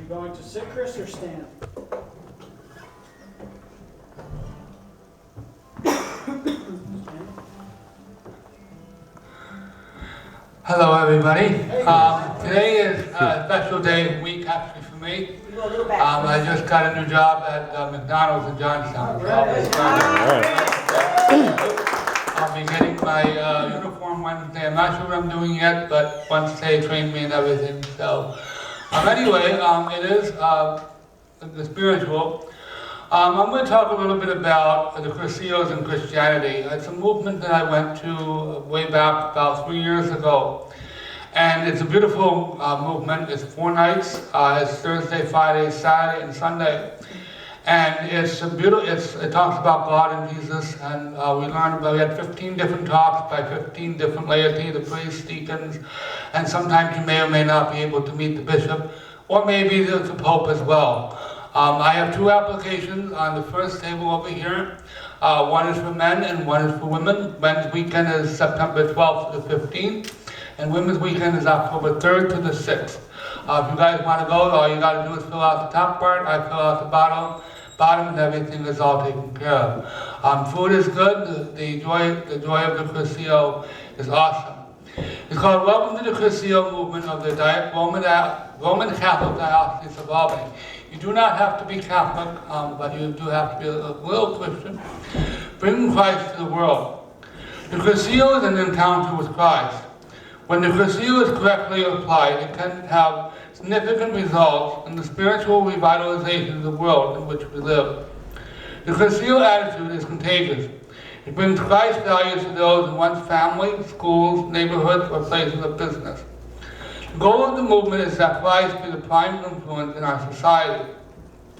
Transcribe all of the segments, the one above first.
Going to sit, Chris, or stand? Hello, everybody. Today is a special day, week actually for me. I just got a new job at McDonald's in Johnstown. I'll be getting my uniform Wednesday. I'm not sure what I'm doing yet, but once they train me and everything. So, anyway, it is the spiritual. I'm going to talk a little bit about the Cursillos and Christianity. It's a movement that I went to way back about 3 years ago. And it's a beautiful movement. It's 4 nights. It's Thursday, Friday, Saturday, and Sunday. And it's a beautiful, it talks about God and Jesus. And we had 15 different talks by 15 different laity, the priests, deacons, and sometimes you may or may not be able to meet the bishop, or maybe the Pope as well. I have 2 applications on the first table over here. One is for men and one is for women. Men's weekend is September 12th to the 15th, and women's weekend is October 3rd to the 6th. If you guys want to go, all you got to do is fill out the top part. I fill out the bottom, and everything is all taken care of. Food is good. The joy of the Cursillo is awesome. It's called Welcome to the Cursillo movement of the Roman Catholic Diocese of Albany. You do not have to be Catholic, but you do have to be a little Christian. Bring Christ to the world. The Cursillo is an encounter with Christ. When the Cursillo is correctly applied, it can have significant results in the spiritual revitalization of the world in which we live. The Cursillo attitude is contagious. It brings Christ values to those in one's family, schools, neighborhoods, or places of business. The goal of the movement is that Christ be the prime influence in our society.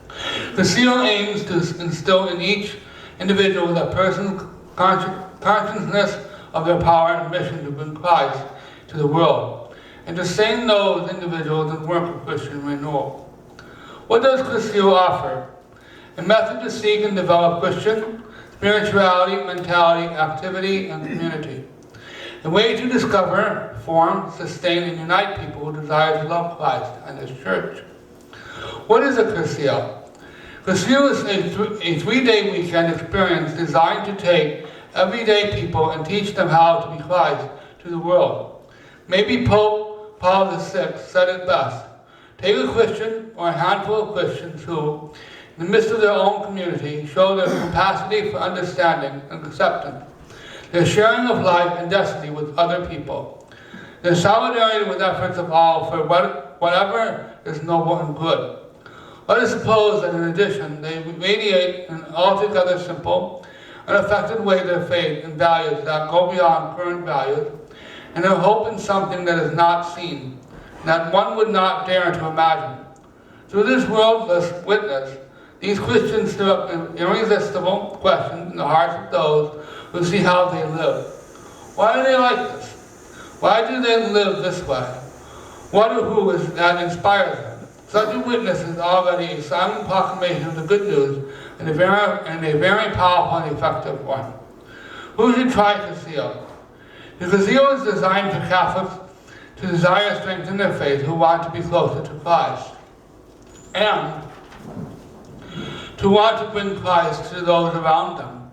The Cursillo aims to instill in each individual that person's consciousness of their power and mission to bring Christ to the world, and to save those individuals in work of Christian renewal. What does Cursillo offer? A method to seek and develop Christian spirituality, mentality, activity, and community. A way to discover, form, sustain, and unite people who desire to love Christ and His church. What is a Cursillo? Cursillo is a 3-day weekend experience designed to take everyday people and teach them how to be Christ to the world. Maybe Pope Paul VI said it best: take a Christian or a handful of Christians who, in the midst of their own community, show their capacity for understanding and acceptance, their sharing of life and destiny with other people, their solidarity with efforts of all for whatever is noble and good. Let us suppose that in addition, they radiate in altogether simple and effective way their faith and values that go beyond current values, and their hope in something that is not seen, that one would not dare to imagine. Through this worldless witness, these Christians stir up an irresistible question in the hearts of those who see how they live. Why are they like this? Why do they live this way? What or who is that inspires them? Such a witness is already a silent proclamation of the good news, and a very powerful and effective one. Who should try Cursillo? The Cursillo is designed for Catholics to desire strength in their faith who want to be closer to Christ, and to want to bring Christ to those around them.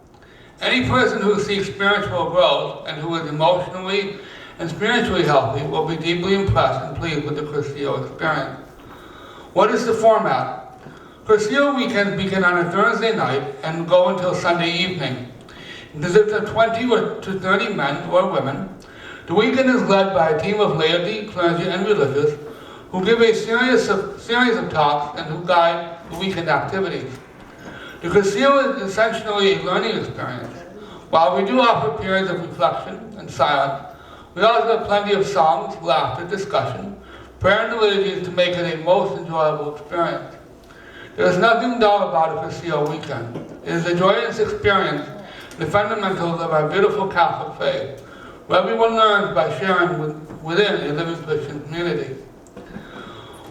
Any person who seeks spiritual growth and who is emotionally and spiritually healthy will be deeply impressed and pleased with the Cursillo experience. What is the format? Cursillo weekends begin on a Thursday night and go until Sunday evening. It consists of 20 to 30 men or women. The weekend is led by a team of laity, clergy, and religious who give a series of talks and who guide the weekend activities. The Cursillo is essentially a learning experience. While we do offer periods of reflection and silence, we also have plenty of songs, laughter, discussion, prayer, and liturgy to make it a most enjoyable experience. There is nothing dull about a Cursillo weekend. It is a joyous experience, the fundamentals of our beautiful Catholic faith, where everyone learns by sharing within a living Christian community.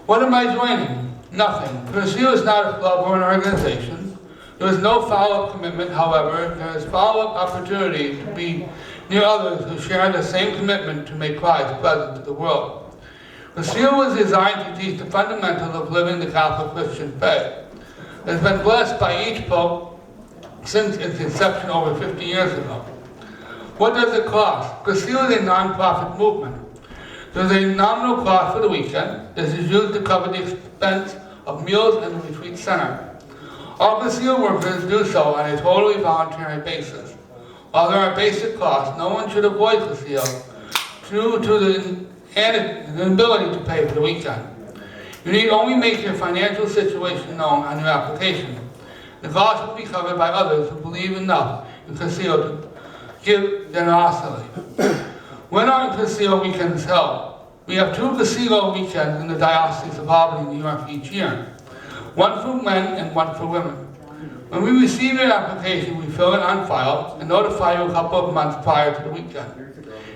What am I joining? Nothing. Cursillo is not a club or an organization. There is no follow-up commitment, however. There is follow-up opportunity to be near others who share the same commitment to make Christ present to the world. The seal was designed to teach the fundamentals of living the Catholic Christian faith. It has been blessed by each Pope since its inception over 50 years ago. What does it cost? The seal is a non-profit movement. There's a nominal cost for the weekend. This is used to cover the expense of meals in the retreat center. All Brazil workers do so on a totally voluntary basis. While there are basic costs, no one should avoid Brazil due to the inability to pay for the weekend. You need only make your financial situation known on your application. The cost will be covered by others who believe enough in Brazil to give generosity. When are Brazil weekends held? We have 2 Brazil weekends in the Diocese of Albany, New York each year. One for men and one for women. When we receive your application, we fill it on file and notify you a couple of months prior to the weekend.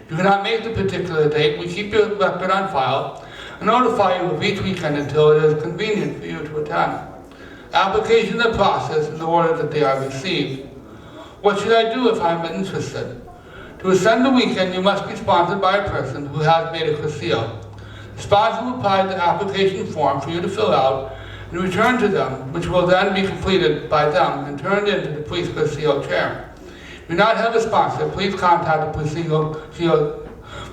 If you cannot make the particular date, we keep your record on file and notify you of each weekend until it is convenient for you to attend. Applications are processed in the order that they are received. What should I do if I'm interested? To attend the weekend, you must be sponsored by a person who has made a Cursillo. The sponsor will provide the application form for you to fill out and return to them, which will then be completed by them and turned into the priest Cursillo chair. If you do not have a sponsor, please contact the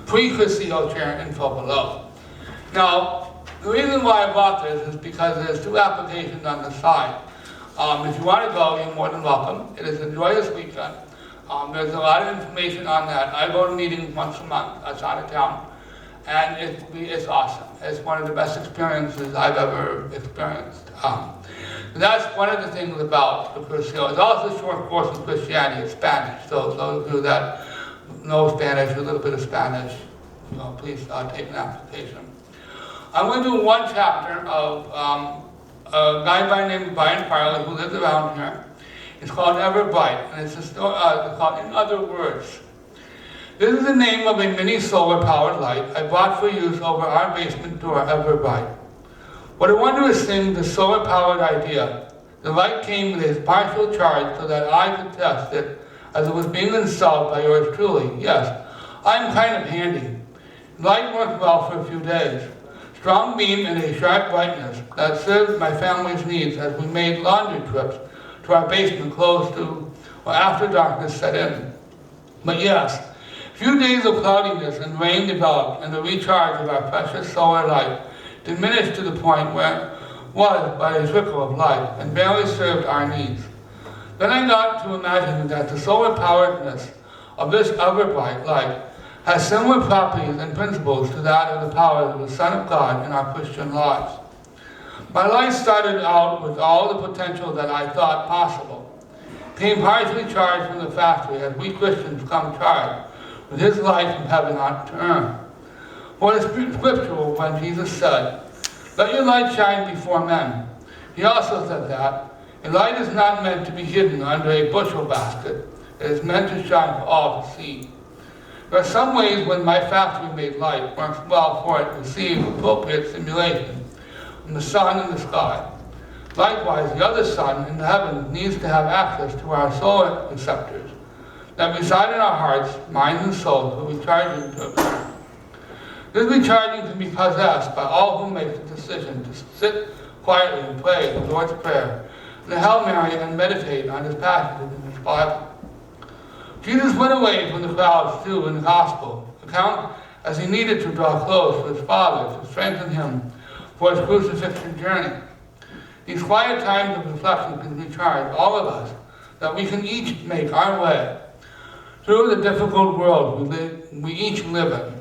pre-Cursillo chair info below. Now, the reason why I bought this is because there's 2 applications on the side. If you want to go, you're more than welcome. It is a joyous weekend. There's a lot of information on that. I go to meetings once a month outside of town, and it's awesome. It's one of the best experiences I've ever experienced. That's one of the things about the Cursillo. It's also a short course in Christianity. It's Spanish, so those of you that know Spanish, a little bit of Spanish, please take an application. I'm going to do one chapter of a guy by the name of Brian Farley who lives around here. It's called Ever Bright, and it's called In Other Words. This is the name of a mini solar-powered light I bought for use over our basement door, Ever Bright. What I wanted to sing the solar-powered idea. The light came with a partial charge so that I could test it as it was being installed by yours truly. Yes, I'm kind of handy. Light worked well for a few days. Strong beam and a sharp brightness that served my family's needs as we made laundry trips to our basement close to or after darkness set in. But yes, a few days of cloudiness and rain developed, and the recharge of our precious solar light diminished to the point where it was but a trickle of light and barely served our needs. Then I got to imagine that the solar poweredness of this Ever Bright light has similar properties and principles to that of the power of the Son of God in our Christian lives. My life started out with all the potential that I thought possible. Came partially charged from the factory as we Christians come charged with His light from heaven on earth. For it is scriptural when Jesus said, "Let your light shine before men." He also said that a light is not meant to be hidden under a bushel basket. It is meant to shine for all to see. There are some ways when my factory-made light works well for it to receive appropriate stimulation from the sun in the sky. Likewise, the other sun in the heavens needs to have access to our solar receptors that reside in our hearts, minds, and souls for recharging to occur. This recharging can be possessed by all who make the decision to sit quietly and pray the Lord's Prayer, and the Hail Mary, and meditate on His passages in His Bible. Jesus went away from the crowds too in the Gospel account as He needed to draw close to His Father to strengthen Him for His crucifixion journey. These quiet times of reflection can recharge all of us, that we can each make our way through the difficult world we each live in.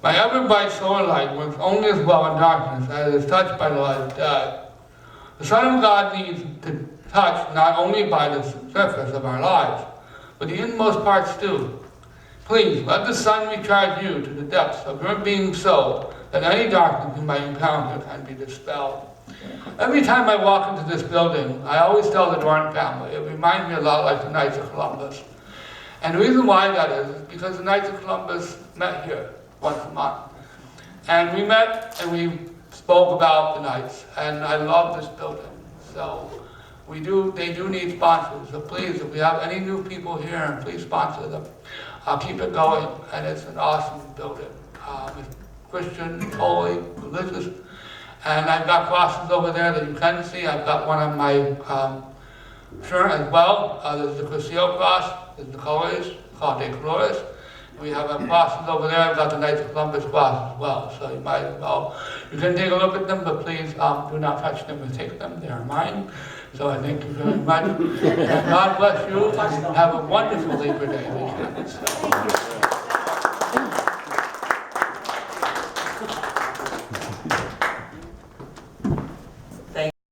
My Ever Bright solar light works only as well in darkness as it is touched by the light of day. The Son of God needs to touch not only by the surface of our lives, but the inmost parts too. Please, let the sun recharge you to the depths of your being so that any darkness you might encounter can be dispelled. Every time I walk into this building, I always tell the Dorn family, it reminds me a lot like the Knights of Columbus. And the reason why that is because the Knights of Columbus met here once a month. And we met and we spoke about the Knights, and I love this building. So they do need sponsors. So please, if we have any new people here, please sponsor them. I'll keep it going, and it's an awesome building. It's Christian, holy, religious. And I've got crosses over there that you can see. I've got one on my shirt as well. There's the Crucio cross, there's the colors, called de Colores. We have crosses over there. I've got the Knights of Columbus cross as well. So you might as well, you can take a look at them, but please do not touch them or take them. They are mine. So I thank you very much. And God bless you. And have a wonderful Labor Day weekend.